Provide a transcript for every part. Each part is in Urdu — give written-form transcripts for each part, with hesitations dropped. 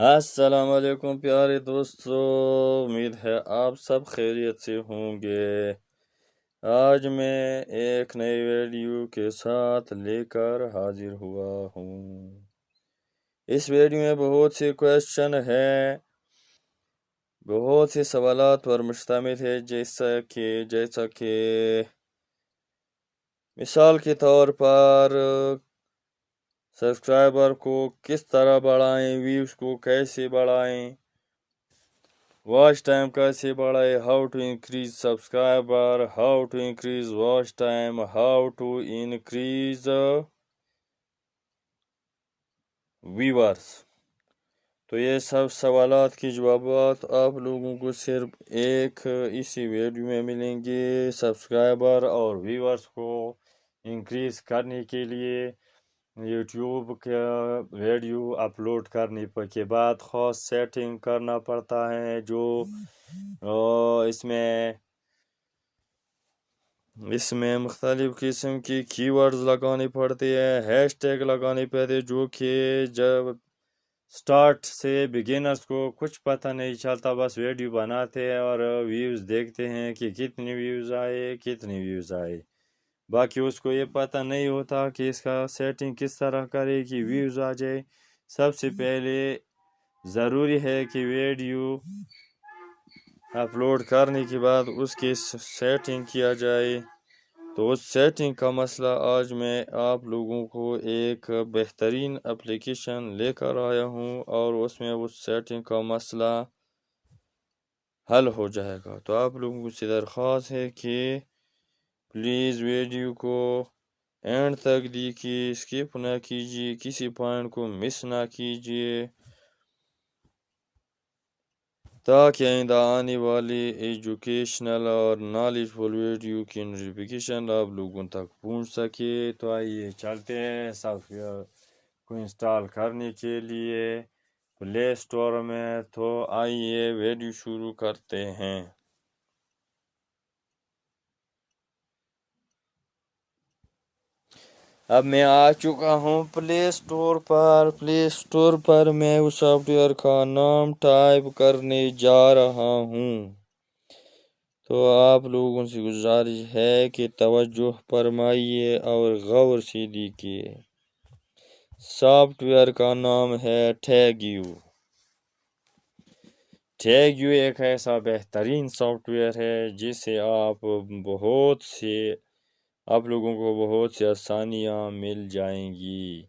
السلام علیکم پیارے دوستو، امید ہے آپ سب خیریت سے ہوں گے۔ آج میں ایک نئی ویڈیو کے ساتھ لے کر حاضر ہوا ہوں۔ اس ویڈیو میں بہت سے کویشچن ہیں، بہت سے سوالات پر مشتمل ہے، جیسا کہ مثال کے طور پر سبسکرائبر کو کس طرح بڑھائیں، ویوز کو کیسے بڑھائیں، واچ ٹائم کیسے بڑھائے، how to increase subscriber, how to increase watch time, how to increase viewers. تو یہ سب سوالات کے جوابات آپ لوگوں کو صرف ایک اسی ویڈیو میں ملیں گے۔ سبسکرائبر اور ویورز کو انکریز کرنے کے لیے یوٹیوب کا ویڈیو اپلوڈ کرنے کے بعد خاص سیٹنگ کرنا پڑتا ہے، جو اس میں مختلف قسم کی کی ورڈز لگانے پڑتے ہیں، ہیش ٹیگ لگانے پڑتے ہیں، جو کہ جب سٹارٹ سے بگنرز کو کچھ پتہ نہیں چلتا، بس ویڈیو بناتے ہیں اور ویوز دیکھتے ہیں کہ کتنی ویوز آئے، باقی اس کو یہ پتہ نہیں ہوتا کہ اس کا سیٹنگ کس طرح کرے کہ ویوز آ جائے۔ سب سے پہلے ضروری ہے کہ ویڈیو اپلوڈ کرنے کے بعد اس کی سیٹنگ کیا جائے۔ تو اس سیٹنگ کا مسئلہ آج میں آپ لوگوں کو ایک بہترین اپلیکیشن لے کر آیا ہوں، اور اس میں اس سیٹنگ کا مسئلہ حل ہو جائے گا۔ تو آپ لوگوں سے درخواست ہے کہ پلیز ویڈیو کو اینڈ تک دیکھیے، اسکپ نہ کیجیے، کسی پوائنٹ کو مس نہ کیجیے، تاکہ آئندہ آنے والی ایجوکیشنل اور نالجفل ویڈیو کی نوٹیفیکیشن آپ لوگوں تک پہنچ سکے۔ تو آئیے چلتے ہیں سافٹ ویئر کو انسٹال کرنے کے لیے پلے اسٹور میں۔ تو آئیے ویڈیو شروع کرتے ہیں۔ اب میں آ چکا ہوں پلے اسٹور پر میں اس سافٹ ویئر کا نام ٹائپ کرنے جا رہا ہوں۔ تو آپ لوگوں سے گزارش ہے کہ توجہ فرمائیے اور غور سے دیکھیے۔ سافٹ ویئر کا نام ہے ٹیگیو۔ ٹیگیو ایک ایسا بہترین سافٹ ویئر ہے جس سے آپ لوگوں کو بہت سی آسانیاں مل جائیں گی،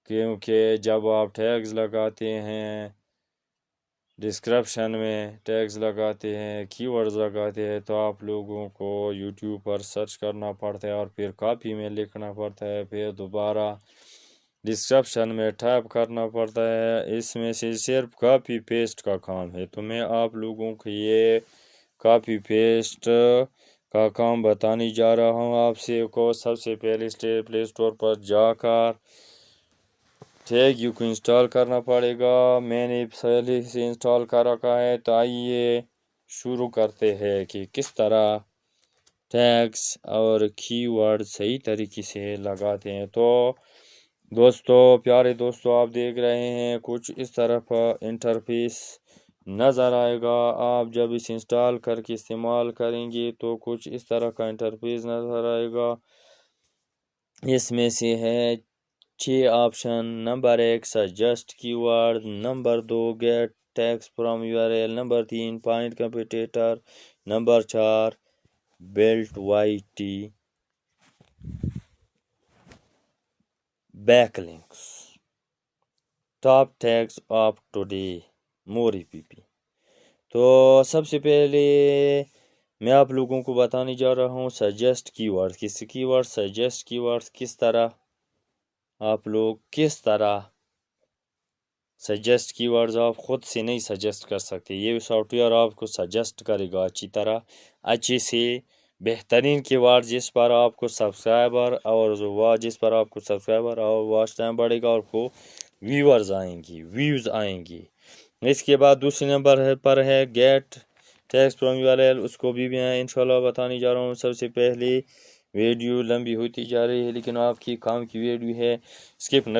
کیونکہ جب آپ ٹیگز لگاتے ہیں، ڈسکرپشن میں ٹیگز لگاتے ہیں، کی ورڈز لگاتے ہیں، تو آپ لوگوں کو یوٹیوب پر سرچ کرنا پڑتا ہے اور پھر کاپی میں لکھنا پڑتا ہے، پھر دوبارہ ڈسکرپشن میں ٹائپ کرنا پڑتا ہے۔ اس میں سے صرف کاپی پیسٹ کا کام ہے۔ تو میں آپ لوگوں کو یہ کاپی پیسٹ کا کام بتانے جا رہا ہوں۔ آپ کو سب سے پہلے پلے اسٹور پر جا کر ٹیگیو کو انسٹال کرنا پڑے گا۔ میں نے پہلے سے انسٹال کر رکھا ہے۔ تو آئیے شروع کرتے ہیں کہ کس طرح ٹیگز اور کی ورڈ صحیح طریقے سے لگاتے ہیں۔ تو پیارے دوستو، آپ دیکھ رہے ہیں کچھ اس طرح انٹرفیس نظر آئے گا۔ آپ جب اس انسٹال کر کے استعمال کریں گے تو کچھ اس طرح کا انٹرفیس نظر آئے گا۔ اس میں سے ہے 6 option. Number 1 suggest keyword, number 2 get tags from URL، number 3 find competitor, number 4 built YT back links, top tags of today, more EPP۔ تو سب سے پہلے میں آپ لوگوں کو بتانے جا رہا ہوں سجیسٹ کی ورڈ۔ سجیسٹ کی ورڈ کس طرح سجیسٹ کی ورڈز آپ خود سے نہیں سجیسٹ کر سکتے، یہ سافٹ ویئر آپ کو سجیسٹ کرے گا اچھی سے بہترین کی ورڈ جس پر آپ کو سبسکرائبر اور واچ ٹائم بڑھے گا اور کو ویوز آئیں گی۔ اس کے بعد دوسرے نمبر پر ہے گیٹ ٹیکس فرام URL، اس کو بھی میں انشاءاللہ بتانے جا رہا ہوں۔ سب سے پہلے ویڈیو لمبی ہوتی جا رہی ہے، لیکن آپ کی کام کی ویڈیو ہے، اسکپ نہ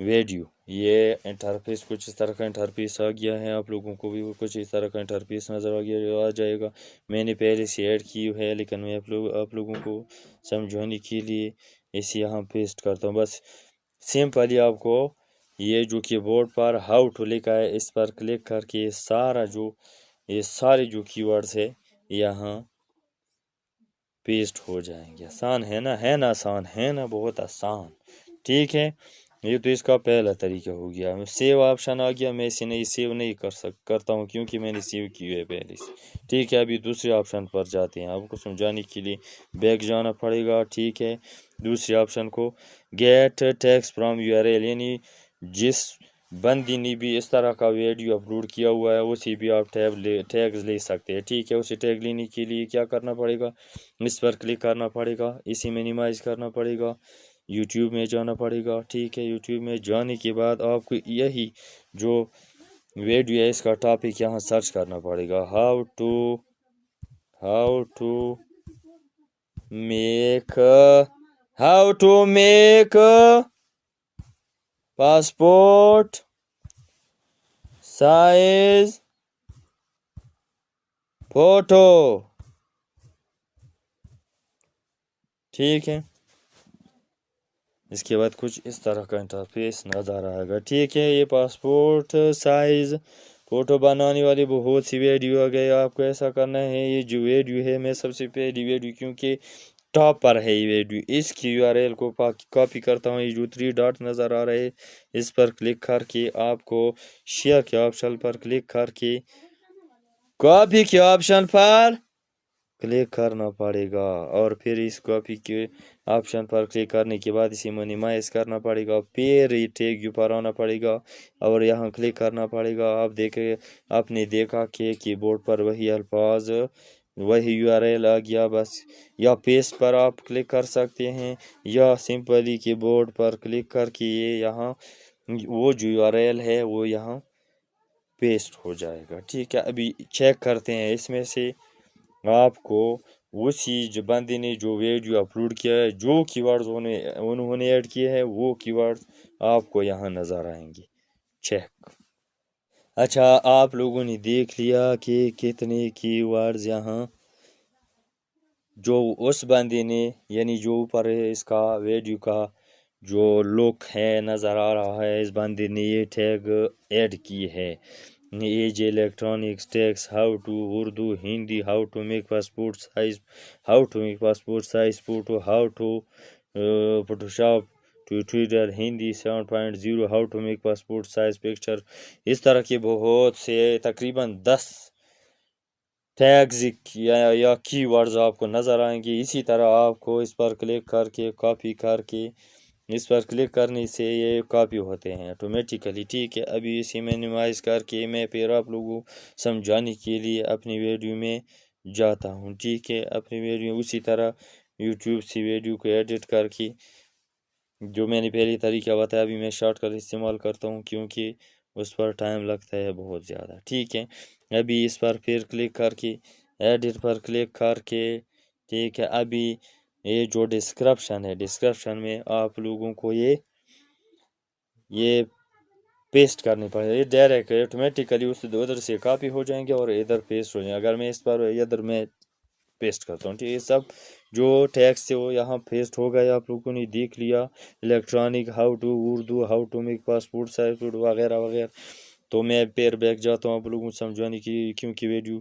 ویڈیو. یہ انٹرفیس کچھ اس طرح کا انٹرفیس آ گیا ہے. آپ لوگوں کو بھی کچھ اس طرح کا انٹرفیس نظر آ جائے گا. میں نے پہلے سے ایڈ کی ہے لیکن میں آپ لوگوں کو سمجھانے کے لیے اسے یہاں پیسٹ کرتا ہوں. بس سمپلی آپ کو یہ جو کی بورڈ پر ہاؤ ٹو لکھا ہے اس پر کلک کر کے یہ سارے جو کی ورڈز ہے یہاں پیسٹ ہو جائیں گے. آسان ہے نا آسان ہے نا, بہت آسان. ٹھیک ہے, یہ تو اس کا پہلا طریقہ ہو گیا. سیو آپشن آ گیا, میں اسے سیو نہیں کرتا ہوں کیونکہ میں نے سیو کی ہے پہلے سے. ٹھیک ہے, ابھی دوسرے آپشن پر جاتے ہیں. آپ کو سمجھانے کے لیے بیک جانا پڑے گا. ٹھیک ہے, دوسرے آپشن کو get tags from U R L, یعنی جس بندی نے بھی اس طرح کا ویڈیو اپلوڈ کیا ہوا ہے اسی بھی آپ ٹیگز لے سکتے ہیں. ٹھیک ہے, اسے ٹیگ لینے کے لیے کیا کرنا پڑے گا, اس پر کلک کرنا پڑے گا, اسے منیمائز کرنا پڑے گا, یوٹیوب میں جانا پڑے گا. ٹھیک ہے, یوٹیوب میں جانے کے بعد آپ کو یہی جو ویڈیو ہے اس کا ٹاپک یہاں سرچ کرنا پڑے گا. How to make passport size photo. ٹھیک ہے, اس کے بعد کچھ اس طرح کا انٹرفیس نظر آئے گا. ٹھیک ہے, یہ پاسپورٹ سائز فوٹو بنانے والی بہت سی ویڈیو آ گئی. آپ کو ایسا کرنا ہے, یہ جو ویڈیو ہے میں سب سے پہلی ویڈیو کیونکہ ٹاپ پر ہے یہ ویڈیو, اس کی یو آر ایل کو کاپی کرتا ہوں. یہ جو 3 ڈاٹ نظر آ رہے اس پر کلک کر کے آپ کو شیئر کے آپشن پر کلک کر کے کاپی کے آپشن پر کلک کرنا پڑے گا, اور پھر اس کاپی کے آپشن پر کلک کرنے کے بعد اسے منیمائز کرنا پڑے گا. پھر یہ ٹیگ یو پر آنا پڑے گا اور یہاں کلک کرنا پڑے گا. آپ نے دیکھا کہ کی بورڈ پر وہی الفاظ وہی یو آر ایل آ گیا. بس یا پیسٹ پر آپ کلک کر سکتے ہیں یا سمپلی کی بورڈ پر کلک کر کے یہ یہاں وہ جو یو آر ایل ہے وہ یہاں پیسٹ ہو جائے گا. ٹھیک ہے, ابھی چیک کرتے ہیں اس میں سے آپ کو اسی جو بندے نے جو ویڈیو اپلوڈ کیا ہے جو کی ورڈز انہوں نے ایڈ کیے ہیں وہ کی ورڈز آپ کو یہاں نظر آئیں گے. چیک. اچھا, آپ لوگوں نے دیکھ لیا کہ کتنے کی ورڈز یہاں جو اس بندے نے یعنی جو اوپر اس کا ویڈیو کا جو لک ہے نظر آ رہا ہے اس بندے نے یہ ٹیگ ایڈ کی ہے. Edge electronics tags how to Urdu Hindi how to make passport size photo how to Photoshop Twitter Hindi 7.0 how to make passport size picture. اس طرح کے بہت سے تقریباً 10 ٹیگز یا کی ورڈز آپ کو نظر آئیں گے. اسی طرح آپ کو اس پر کلک کر کے کاپی کر کے اس پر کلک کرنے سے یہ کاپی ہوتے ہیں آٹومیٹیکلی. ٹھیک ہے, ابھی اسے مینیمائز کر کے میں پھر آپ لوگوں سمجھانے کے لیے اپنی ویڈیو میں جاتا ہوں. ٹھیک ہے, اپنی ویڈیو اسی طرح یوٹیوب سے ویڈیو کو ایڈٹ کر کے جو میں نے پہلی طریقہ بتایا ابھی میں شارٹ کٹ استعمال کرتا ہوں کیونکہ اس پر ٹائم لگتا ہے بہت زیادہ. ٹھیک ہے, ابھی اس پر پھر کلک کر کے ایڈٹ پر کلک کر کے ٹھیک ہے, ابھی یہ جو ڈسکرپشن ہے ڈسکرپشن میں آپ لوگوں کو یہ پیسٹ کرنی پڑے گا. یہ ڈائریکٹ آٹومیٹیکلی اس ادھر سے کاپی ہو جائیں گے اور ادھر پیسٹ ہو جائیں گے. اگر میں اس پر ادھر میں پیسٹ کرتا ہوں ٹھیک ہے, سب جو ٹیکسٹ سے وہ یہاں پیسٹ ہو گیا. آپ لوگوں نے دیکھ لیا electronic how to Urdu how to make passport size photo وغیرہ وغیرہ. تو میں پیر بیک جاتا ہوں آپ لوگوں کو سمجھانے کی کیونکہ ویڈیو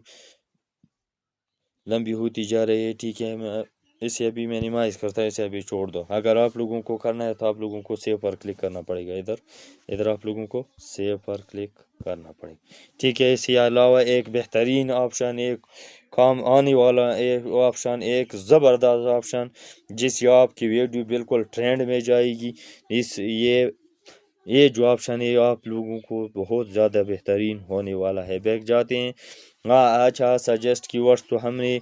لمبی ہوتی جا رہی ہے. ٹھیک ہے, میں اسے ابھی مینیمائز کرتا ہے, اسے ابھی چھوڑ دو. اگر آپ لوگوں کو کرنا ہے تو آپ لوگوں کو سیو پر کلک کرنا پڑے گا. ادھر آپ لوگوں کو سیو پر کلک کرنا پڑے گا. ٹھیک ہے, اس کے علاوہ ایک بہترین آپشن ایک کام آنے والا ایک آپشن ایک زبردست آپشن جس سے آپ کی ویڈیو بالکل ٹرینڈ میں جائے گی. یہ جو آپشن ہے آپ لوگوں کو بہت زیادہ بہترین ہونے والا ہے. بیک جاتے ہیں. اچھا, سجیسٹ کی ورڈز تو ہم نے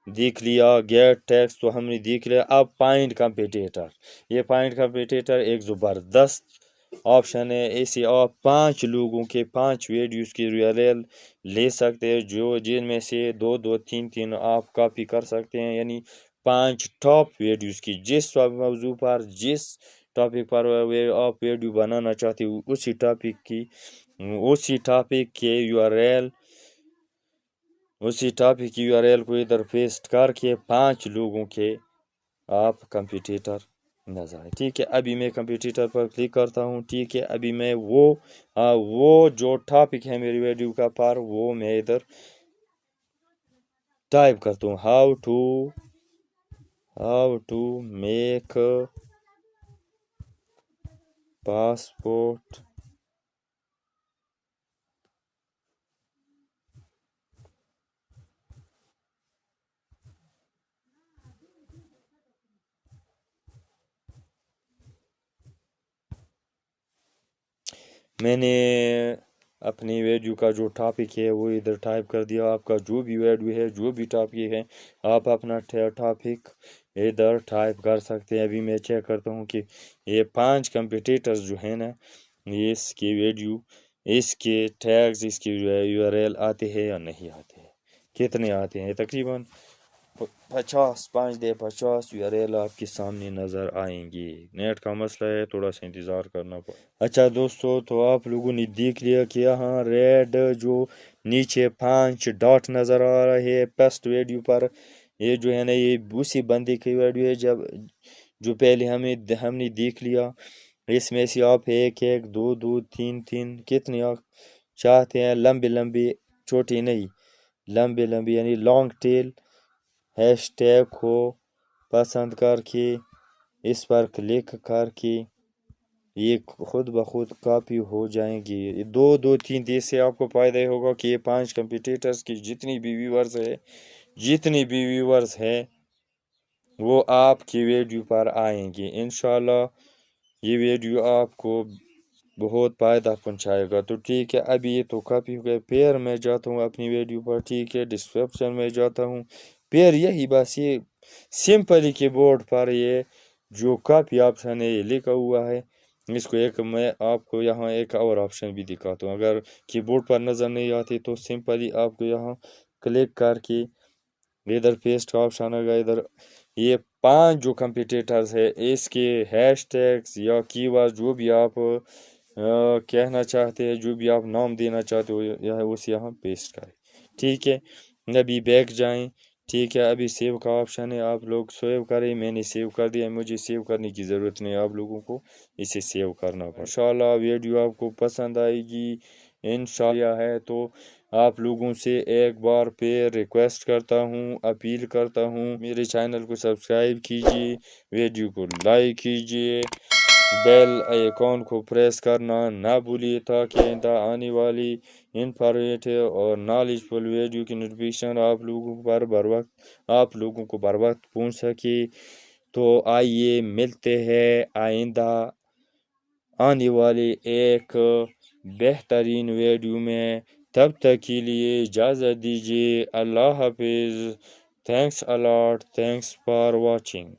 دیکھ لیا, گیٹ ٹیکس تو ہم نے دیکھ لیا. اب پوائنٹ کمپٹیٹر, یہ پوائنٹ کمپٹیٹر ایک زبردست آپشن ہے. اسے آپ 5 لوگوں کے 5 ویڈیوز کی یو آر ایل لے سکتے ہیں جن میں سے 2 آپ کاپی کر سکتے ہیں, یعنی 5 ٹاپ ویڈیوز کی جس موضوع پر جس ٹاپک پر آپ ویڈیو بنانا چاہتے ہو اسی ٹاپک کے یو آر ایل کو ادھر پیسٹ کر کے 5 لوگوں کے آپ کمپٹیٹر نظر آئے. ٹھیک ہے, ابھی میں کمپٹیٹر پر کلک کرتا ہوں. ٹھیک ہے, ابھی میں وہ جو ٹاپک ہے میری ویڈیو کا پر وہ میں ادھر ٹائپ کرتا ہوں. ہاؤ ٹو میک پاسپورٹ میں نے اپنی ویڈیو کا جو ٹاپک ہے وہ ادھر ٹائپ کر دیا. آپ کا جو بھی ویڈیو ہے جو بھی ٹاپک ہے آپ اپنا ٹاپک ادھر ٹائپ کر سکتے ہیں. ابھی میں چیک کرتا ہوں کہ یہ 5 کمپٹیٹرز جو ہیں نا اس کی ویڈیو اس کے ٹیگز اس کی یو آر ایل آتے ہیں یا نہیں آتے ہیں, کتنے آتے ہیں. تقریباً 50 یو آر ایل آپ کے سامنے نظر آئیں گے. نیٹ کا مسئلہ ہے, تھوڑا سا انتظار کرنا پڑا. اچھا دوستو, تو آپ لوگوں نے دیکھ لیا کہ یہاں ریڈ جو نیچے 5 ڈاٹ نظر آ رہے ہیں پیسٹ ویڈیو پر, یہ جو ہے نا یہ اسی بندے کی ویڈیو ہے جو پہلے ہم نے دیکھ لیا. اس میں سے آپ 1 1 2 2 3 3 کتنے آپ چاہتے ہیں لمبی چھوٹی نہیں لمبی یعنی لانگ ٹیل ہیش ٹیگ کو پسند کر کے اس پر کلک کر کے یہ خود بخود کاپی ہو جائیں گی. 2 2 3 اس سے آپ کو فائدہ ہوگا کہ یہ 5 کمپٹیٹرز کی جتنی بھی ویورز ہے وہ آپ کی ویڈیو پر آئیں گے. انشاءاللہ یہ ویڈیو آپ کو بہت فائدہ پہنچائے گا. تو ٹھیک ہے, ابھی یہ تو کاپی ہو گئے. پھر میں جاتا ہوں اپنی ویڈیو پر. ٹھیک ہے, ڈسکرپشن میں جاتا ہوں. پھر یہی بس یہ سمپلی کی بورڈ پر یہ جو کاپی آپشن ہے یہ لکھا ہوا ہے. اس کو میں آپ کو یہاں ایک اور آپشن بھی دکھاتا ہوں. اگر کی بورڈ پر نظر نہیں آتی تو سمپلی آپ کو یہاں کلک کر کے ادھر پیسٹ کا آپشن آگا. ادھر یہ 5 جو کمپٹیٹرز ہے اس کے ہیش ٹیگز یا کی ورڈ جو بھی آپ کہنا چاہتے ہیں, جو بھی آپ نام دینا چاہتے ہو یہاں پیسٹ کریں. ٹھیک ہے, ابھی بیک جائیں. ٹھیک ہے, ابھی سیو کا آپشن ہے, آپ لوگ سیو کریں. میں نے سیو کر دیا, مجھے سیو کرنے کی ضرورت نہیں, آپ لوگوں کو اسے سیو کرنا پڑا. انشاءاللہ ویڈیو آپ کو پسند آئے گی. انشاءاللہ ہے تو آپ لوگوں سے ایک بار پھر ریکویسٹ کرتا ہوں, اپیل کرتا ہوں, میرے چینل کو سبسکرائب کیجئے, ویڈیو کو لائک کیجئے, بیل آئیکن کو پریس کرنا نہ بھولیے تاکہ آئندہ آنے والی انفارمیٹیو اور نالجفل ویڈیو کی نوٹیفیکیشن آپ لوگوں کو بر وقت پہنچ سکے. تو آئیے ملتے ہیں آئندہ آنے والے ایک بہترین ویڈیو میں. تب تک کے لیے اجازت دیجیے. اللہ حافظ. Thanks allot. Thanks for watching.